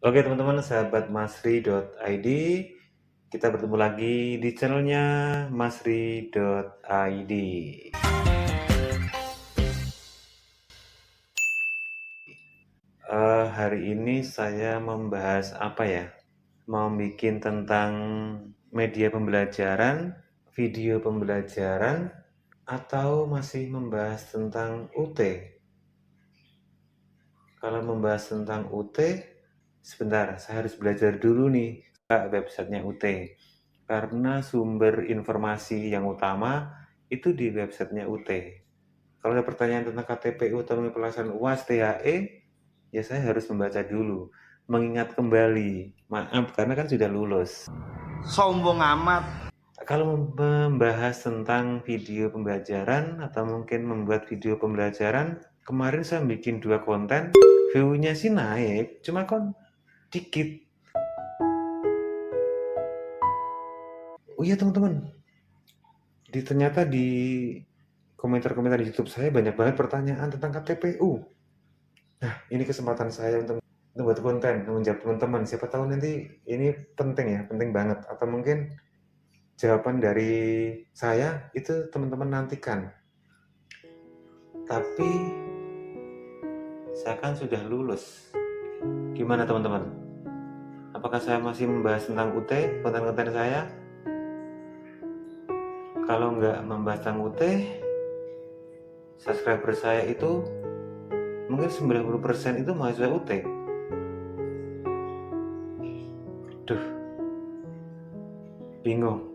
Oke teman-teman, sahabat masri.id, kita bertemu lagi di channelnya masri.id. Hari ini saya membahas apa ya? Mau bikin tentang media pembelajaran, video pembelajaran, atau masih membahas tentang UT? Kalau membahas tentang UT, sebentar, saya harus belajar dulu nih websitenya UT. Karena sumber informasi yang utama itu di websitenya UT. Kalau ada pertanyaan tentang KTPU atau pelaksanaan UAS THE, ya saya harus membaca dulu, mengingat kembali. Maaf, karena kan sudah lulus. Sombong amat. Kalau membahas tentang video pembelajaran atau mungkin membuat video pembelajaran, kemarin saya bikin 2 konten, view-nya sih naik, cuma kan dikit. Oh iya teman-teman, ternyata di komentar-komentar di YouTube saya banyak banget pertanyaan tentang KTPU. Nah, ini kesempatan saya untuk buat konten, menjawab teman-teman. Siapa tahu nanti ini penting ya, penting banget. Atau mungkin jawaban dari saya itu teman-teman nantikan. Tapi saya kan sudah lulus. Gimana teman-teman? Apakah saya masih membahas tentang UT, konten-konten saya? Kalau nggak membahas tentang UT, subscriber saya itu mungkin 90% itu mahasiswa UT. Duh, bingung.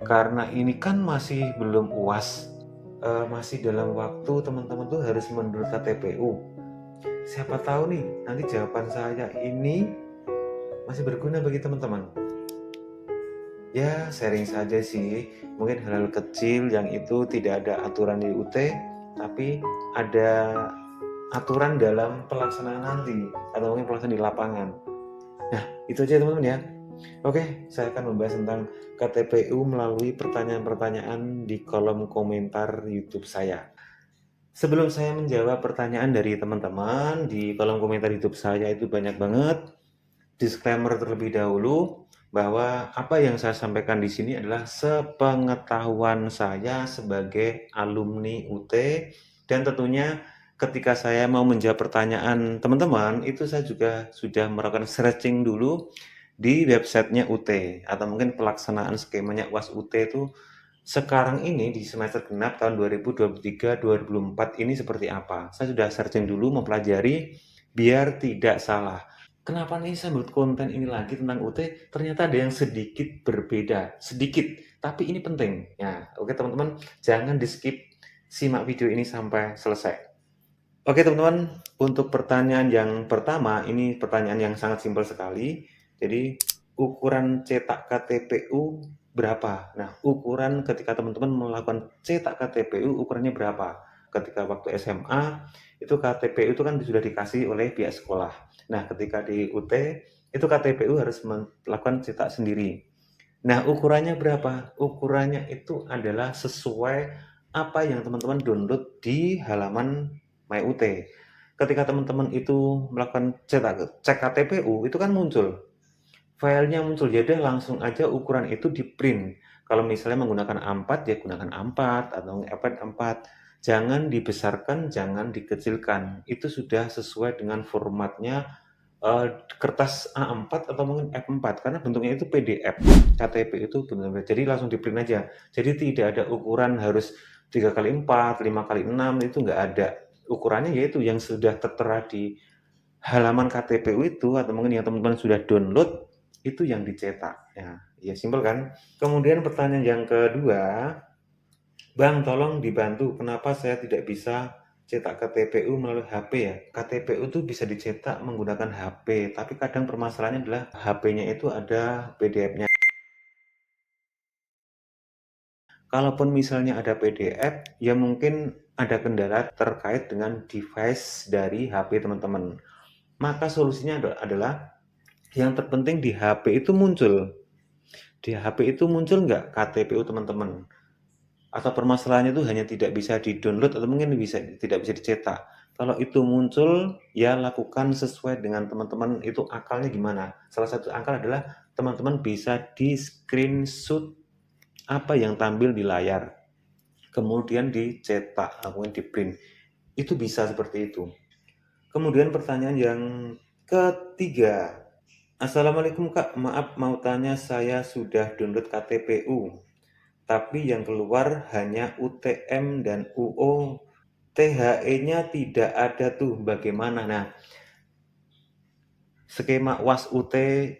Karena ini kan masih belum UAS, masih dalam waktu teman-teman tuh harus menurut KTPU. Siapa tahu nih, nanti jawaban saya ini masih berguna bagi teman-teman. Ya, sharing saja sih. Mungkin hal-hal kecil yang itu tidak ada aturan di UT, tapi ada aturan dalam pelaksanaan nanti, atau mungkin pelaksanaan di lapangan. Nah, itu aja teman-teman ya. Oke, saya akan membahas tentang KTPU melalui pertanyaan-pertanyaan di kolom komentar YouTube saya. Sebelum saya menjawab pertanyaan dari teman-teman, di kolom komentar YouTube saya itu banyak banget. Disclaimer terlebih dahulu bahwa apa yang saya sampaikan di sini adalah sepengetahuan saya sebagai alumni UT, dan tentunya ketika saya mau menjawab pertanyaan teman-teman, itu saya juga sudah melakukan searching dulu di websitenya UT, atau mungkin pelaksanaan skemanya UAS UT itu sekarang ini di semester genap tahun 2023-2024 ini seperti apa. Saya sudah searching dulu, mempelajari, biar tidak salah. Kenapa nih saya buat konten ini lagi tentang UT? Ternyata ada yang sedikit berbeda, sedikit, tapi ini penting. Ya, oke teman-teman, jangan di skip, simak video ini sampai selesai. Oke teman-teman, untuk pertanyaan yang pertama, ini pertanyaan yang sangat simpel sekali. Jadi, ukuran cetak KTPU berapa? Nah, ukuran ketika teman-teman melakukan cetak KTPU, ukurannya berapa? Ketika waktu SMA, itu KTPU itu kan sudah dikasih oleh pihak sekolah. Nah, ketika di UT, itu KTPU harus melakukan cetak sendiri. Nah, ukurannya berapa? Ukurannya itu adalah sesuai apa yang teman-teman download di halaman MyUT. Ketika teman-teman itu melakukan cek KTPU, itu kan muncul. Filenya muncul, jadi langsung aja ukuran itu di print. Kalau misalnya menggunakan A4, ya gunakan A4 atau iPad A4. Jangan dibesarkan, jangan dikecilkan. Itu sudah sesuai dengan formatnya kertas A4 atau mungkin F4, karena bentuknya itu PDF. KTP itu benar-benar jadi langsung di print aja. Jadi tidak ada ukuran harus 3x4, 5x6, itu nggak ada. Ukurannya yaitu yang sudah tertera di halaman KTPU itu, atau mungkin yang teman-teman sudah download, itu yang dicetak. Ya simpel kan. Kemudian pertanyaan yang kedua, Bang, tolong dibantu, kenapa saya tidak bisa cetak KTPU melalui HP ya? KTPU itu bisa dicetak menggunakan HP, tapi kadang permasalahannya adalah HP-nya itu ada PDF-nya. Kalaupun misalnya ada PDF, ya mungkin ada kendala terkait dengan device dari HP teman-teman. Maka solusinya adalah yang terpenting di HP itu muncul. Di HP itu muncul nggak KTPU teman-teman? Atau permasalahannya itu hanya tidak bisa di-download atau mungkin tidak bisa dicetak. Kalau itu muncul, ya lakukan sesuai dengan teman-teman itu akalnya gimana. Salah satu akal adalah teman-teman bisa di screenshot apa yang tampil di layar, kemudian dicetak, kemudian di print. Itu bisa seperti itu. Kemudian pertanyaan yang ketiga. Assalamualaikum Kak, maaf mau tanya, saya sudah download KTPU, tapi yang keluar hanya UTM dan UO, THE-nya tidak ada tuh, bagaimana? Nah, skema UAS UT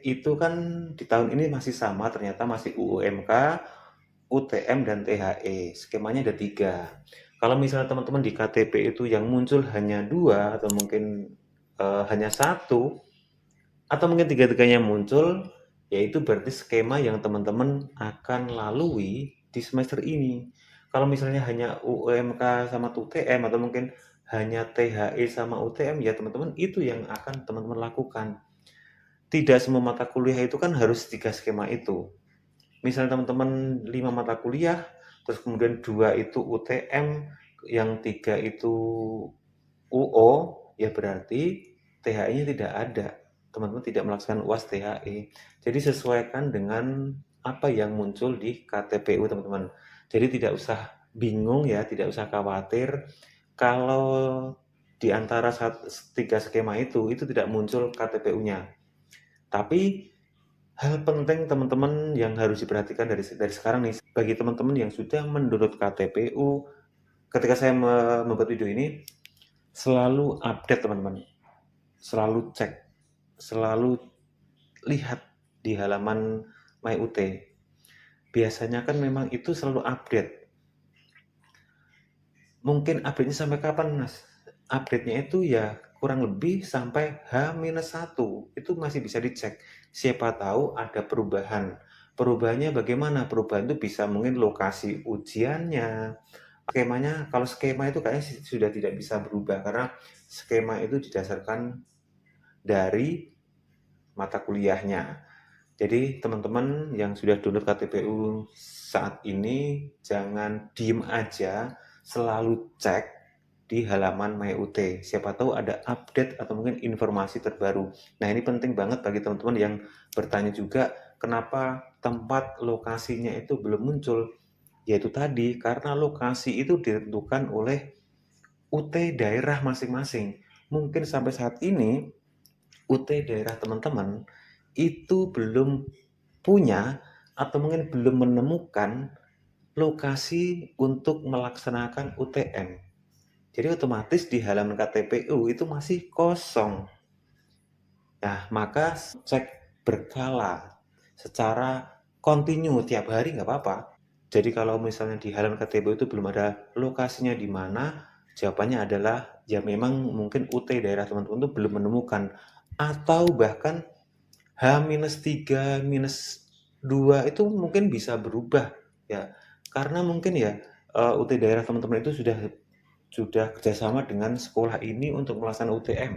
itu kan di tahun ini masih sama, ternyata masih UUMK, UTM, dan THE. Skemanya ada 3. Kalau misalnya teman-teman di KTP itu yang muncul hanya 2 atau mungkin hanya 1, atau mungkin tiga-tiganya muncul, yaitu berarti skema yang teman-teman akan lalui di semester ini. Kalau misalnya hanya UMK sama UTM atau mungkin hanya THE sama UTM, ya teman-teman itu yang akan teman-teman lakukan. Tidak semua mata kuliah itu kan harus 3 skema itu. Misalnya teman-teman 5 mata kuliah, terus kemudian 2 itu UTM, yang 3 itu UO, ya berarti THE-nya tidak ada. Teman-teman tidak melaksanakan UAS THE. Jadi sesuaikan dengan apa yang muncul di KTPU, teman-teman. Jadi tidak usah bingung ya, tidak usah khawatir kalau di antara 3 skema itu tidak muncul KTPU-nya. Tapi hal penting teman-teman yang harus diperhatikan dari sekarang nih, bagi teman-teman yang sudah mendownload KTPU, ketika saya membuat video ini, selalu update teman-teman, selalu cek, selalu lihat di halaman MyUT. Biasanya kan memang itu selalu update. Mungkin update-nya sampai kapan, Mas? Update-nya itu ya kurang lebih sampai H-1. Itu masih bisa dicek. Siapa tahu ada perubahan. Perubahannya bagaimana? Perubahan itu bisa mungkin lokasi ujiannya. Skemanya, kalau skema itu kayaknya sudah tidak bisa berubah karena skema itu didasarkan dari mata kuliahnya. Jadi teman-teman yang sudah download KTPU saat ini jangan diem aja, selalu cek di halaman MyUT. Siapa tahu ada update atau mungkin informasi terbaru. Nah, ini penting banget bagi teman-teman yang bertanya juga kenapa tempat lokasinya itu belum muncul. Yaitu tadi, karena lokasi itu ditentukan oleh UT daerah masing-masing. Mungkin sampai saat ini UT daerah teman-teman itu belum punya atau mungkin belum menemukan lokasi untuk melaksanakan UTM. Jadi otomatis di halaman KTPU itu masih kosong. Nah, maka cek berkala secara kontinu tiap hari nggak apa-apa. Jadi kalau misalnya di halaman KTPU itu belum ada lokasinya di mana, jawabannya adalah ya memang mungkin UT daerah teman-teman itu belum menemukan, atau bahkan H-3, -2 itu mungkin bisa berubah ya. Karena mungkin ya UT daerah teman-teman itu sudah kerjasama dengan sekolah ini untuk melaksanakan UTM.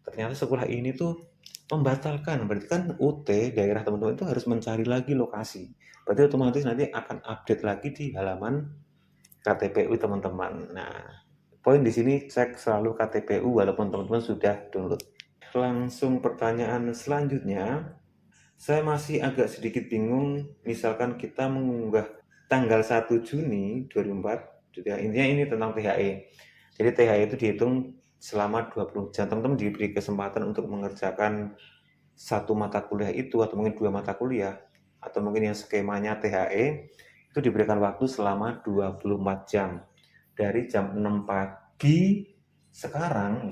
Ternyata sekolah ini tuh membatalkan, berarti kan UT daerah teman-teman itu harus mencari lagi lokasi. Berarti otomatis nanti akan update lagi di halaman KTPU teman-teman. Nah, poin di sini cek selalu KTPU walaupun teman-teman sudah download. Langsung pertanyaan selanjutnya, saya masih agak sedikit bingung, misalkan kita mengunggah tanggal 1 Juni 2004, intinya ini tentang THE. Jadi THE itu dihitung selama 20 jam, teman-teman diberi kesempatan untuk mengerjakan satu mata kuliah itu, atau mungkin 2 mata kuliah, atau mungkin yang skemanya THE, itu diberikan waktu selama 24 jam. Dari jam 6 pagi sekarang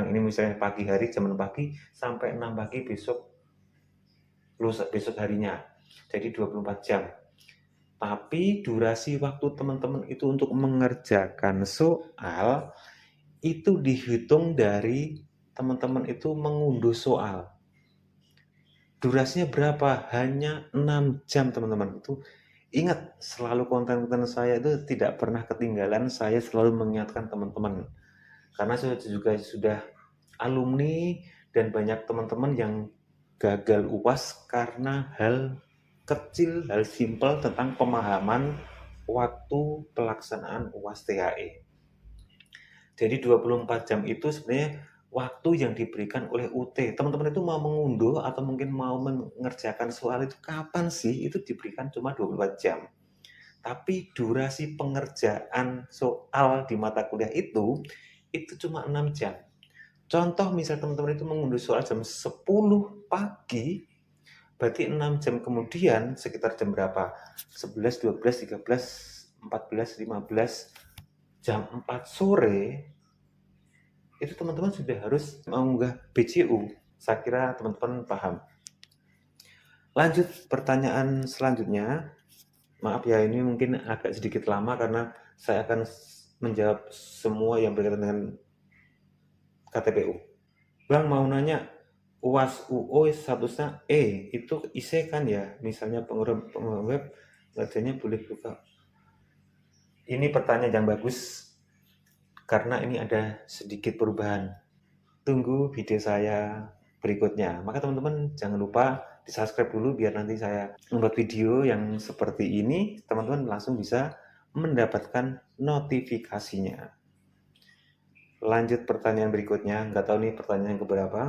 ini misalnya pagi hari jam 6 pagi sampai 6 pagi besok harinya, jadi 24 jam. Tapi durasi waktu teman-teman itu untuk mengerjakan soal itu dihitung dari teman-teman itu mengunduh soal. Durasinya berapa? Hanya 6 jam teman-teman. Itu ingat, selalu konten-konten saya itu tidak pernah ketinggalan, saya selalu mengingatkan teman-teman. Karena saya juga sudah alumni dan banyak teman-teman yang gagal UAS karena hal kecil, hal simpel tentang pemahaman waktu pelaksanaan UAS THE. Jadi 24 jam itu sebenarnya waktu yang diberikan oleh UT. Teman-teman itu mau mengunduh atau mungkin mau mengerjakan soal itu kapan sih? Itu diberikan cuma 24 jam. Tapi durasi pengerjaan soal di mata kuliah itu cuma 6 jam. Contoh misal teman-teman itu mengunduh soal jam 10 pagi, berarti 6 jam kemudian sekitar jam berapa? 11, 12, 13, 14, 15, jam 4 sore itu teman-teman sudah harus mengunggah BCU. Saya kira teman-teman paham. Lanjut pertanyaan selanjutnya. Maaf ya, ini mungkin agak sedikit lama karena saya akan menjawab semua yang berkaitan dengan KTPU. Bang mau nanya, UAS UO statusnya itu IC kan ya? Misalnya pengguna web ngerjainnya boleh buka. Ini pertanyaan yang bagus karena ini ada sedikit perubahan. Tunggu video saya berikutnya. Maka teman-teman jangan lupa di-subscribe dulu biar nanti saya membuat video yang seperti ini, teman-teman langsung bisa mendapatkan notifikasinya. Lanjut pertanyaan berikutnya, nggak tahu nih pertanyaan yang keberapa.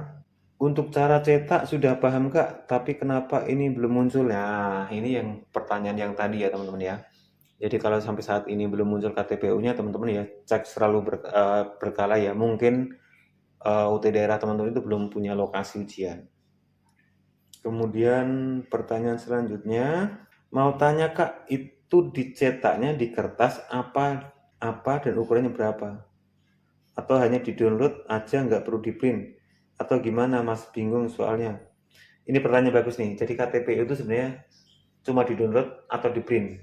Untuk cara cetak sudah paham Kak, tapi kenapa ini belum muncul? Nah, ini yang pertanyaan yang tadi ya teman-teman ya. Jadi kalau sampai saat ini belum muncul KTPU-nya teman-teman ya cek selalu berkala ya. Mungkin UT daerah teman-teman itu belum punya lokasi ujian. Kemudian pertanyaan selanjutnya, mau tanya Kak, itu dicetaknya di kertas apa dan ukurannya berapa? Atau hanya di-download aja nggak perlu di-print? Atau gimana Mas, bingung soalnya. Ini pertanyaan bagus nih. Jadi KTP itu sebenarnya cuma di-download atau di-print.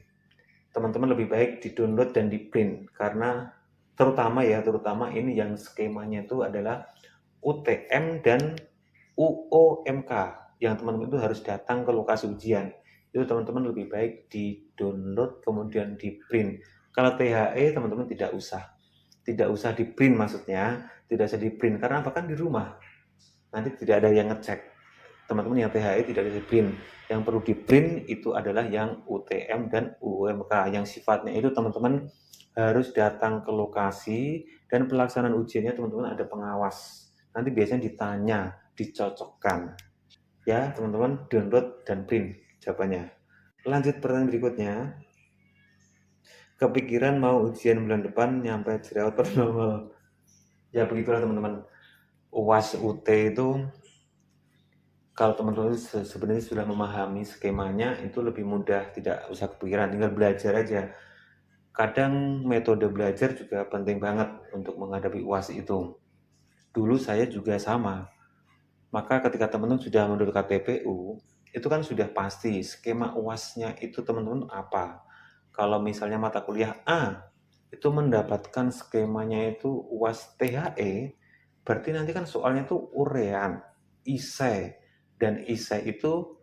Teman-teman lebih baik di-download dan di-print karena terutama ini yang skemanya itu adalah UTM dan UOMK yang teman-teman itu harus datang ke lokasi ujian. Itu teman-teman lebih baik di-download kemudian di-print. Kalau THE teman-teman tidak usah di-print, maksudnya tidak usah di-print karena apa, kan di rumah nanti tidak ada yang ngecek. Teman-teman yang THE tidak ada di-print, yang perlu di-print itu adalah yang UTM dan UOMK yang sifatnya itu teman-teman harus datang ke lokasi dan pelaksanaan ujiannya teman-teman ada pengawas. Nanti biasanya ditanya, dicocokkan. Ya, teman-teman download dan print jawabannya. Lanjut pertanyaan berikutnya. Kepikiran mau ujian bulan depan nyampe jerawat normal. Ya begitulah teman-teman. UAS UT itu kalau teman-teman sebenarnya sudah memahami skemanya itu lebih mudah, tidak usah kepikiran, tinggal belajar aja. Kadang metode belajar juga penting banget untuk menghadapi UAS itu. Dulu saya juga sama. Maka ketika teman-teman sudah menurut KTPU, itu kan sudah pasti skema UAS-nya itu teman-teman apa. Kalau misalnya mata kuliah A itu mendapatkan skemanya itu UAS THE, berarti nanti kan soalnya itu urean, isai. Dan isai itu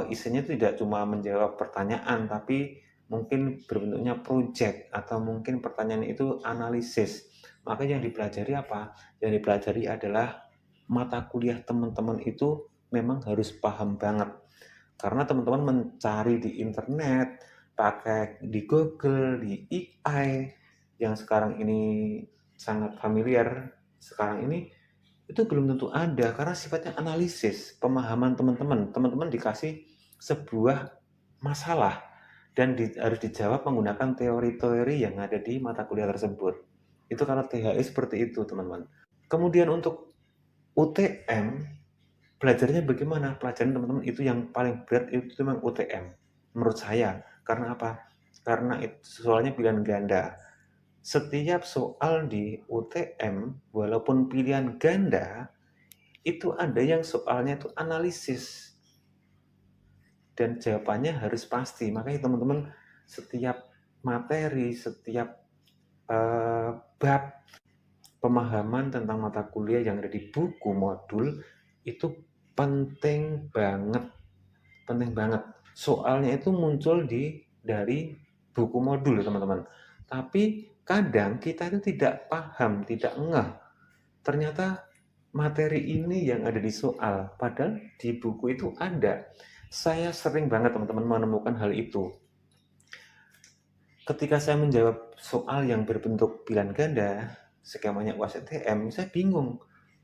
isinya tidak cuma menjawab pertanyaan, tapi mungkin berbentuknya project atau mungkin pertanyaan itu analisis. Maka yang dipelajari apa? Yang dipelajari adalah mata kuliah teman-teman itu memang harus paham banget. Karena teman-teman mencari di internet, pakai di Google, di AI, yang sekarang ini sangat familiar, sekarang ini itu belum tentu ada karena sifatnya analisis pemahaman teman-teman. Teman-teman dikasih sebuah masalah dan harus dijawab menggunakan teori-teori yang ada di mata kuliah tersebut. Itu kalau THE seperti itu teman-teman. Kemudian untuk UTM belajarnya bagaimana? Pelajaran teman-teman itu yang paling berat itu memang UTM menurut saya. Karena apa? Karena itu soalnya pilihan ganda. Setiap soal di UTM walaupun pilihan ganda itu ada yang soalnya itu analisis dan jawabannya harus pasti. Makanya teman-teman setiap materi, setiap bab pemahaman tentang mata kuliah yang ada di buku modul itu penting banget. Soalnya itu muncul dari buku modul teman-teman. Tapi kadang kita itu tidak paham, tidak ngeh. Ternyata materi ini yang ada di soal, padahal di buku itu ada. Saya sering banget teman-teman menemukan hal itu. Ketika saya menjawab soal yang berbentuk pilihan ganda, skemanya UAS STM, saya bingung.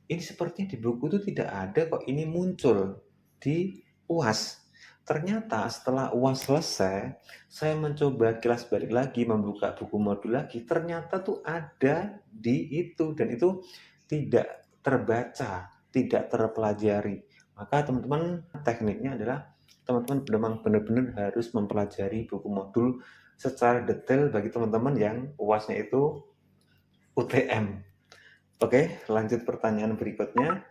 Ini sepertinya di buku itu tidak ada kok, ini muncul di UAS. Ternyata setelah UAS selesai, saya mencoba kilas balik lagi, membuka buku modul lagi, ternyata tuh ada di itu, dan itu tidak terbaca, tidak terpelajari. Maka teman-teman, tekniknya adalah teman-teman memang benar-benar harus mempelajari buku modul secara detail bagi teman-teman yang UASnya itu UTM. Oke, lanjut pertanyaan berikutnya.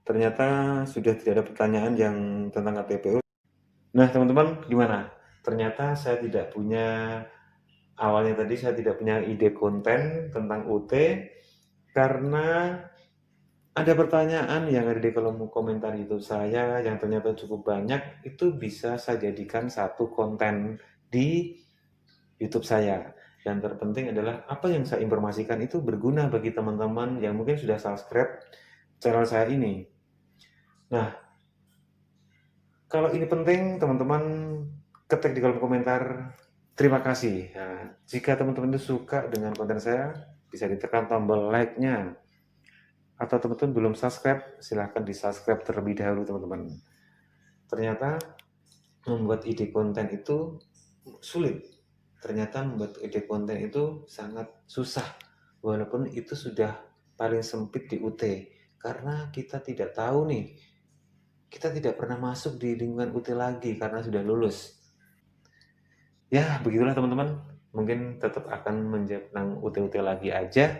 Ternyata sudah tidak ada pertanyaan yang tentang KTPU. Nah, teman-teman, gimana? Ternyata saya tidak punya, awalnya tadi saya tidak punya ide konten tentang UT, karena ada pertanyaan yang ada di kolom komentar YouTube saya yang ternyata cukup banyak, itu bisa saya jadikan satu konten di YouTube saya. Dan terpenting adalah apa yang saya informasikan itu berguna bagi teman-teman yang mungkin sudah subscribe channel saya ini. Nah, kalau ini penting, teman-teman ketik di kolom komentar, terima kasih. Nah, jika teman-teman itu suka dengan konten saya, bisa ditekan tombol like-nya. Atau teman-teman belum subscribe, silahkan di-subscribe terlebih dahulu, teman-teman. Ternyata membuat ide konten itu sulit. Ternyata membuat ide konten itu sangat susah. Walaupun itu sudah paling sempit di UT. Karena kita tidak tahu nih, kita tidak pernah masuk di lingkungan UT lagi karena sudah lulus. Ya, begitulah teman-teman. Mungkin tetap akan menjawab tentang UT-UT lagi aja.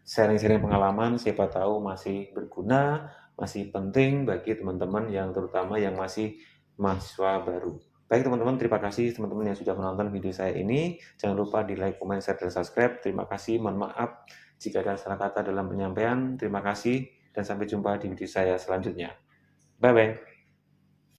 Sharing-sharing pengalaman, siapa tahu masih berguna, masih penting bagi teman-teman yang terutama yang masih mahasiswa baru. Baik teman-teman, terima kasih teman-teman yang sudah menonton video saya ini. Jangan lupa di like, comment, share, dan subscribe. Terima kasih, mohon maaf jika ada salah kata dalam penyampaian. Terima kasih, dan sampai jumpa di video saya selanjutnya. Bye-bye.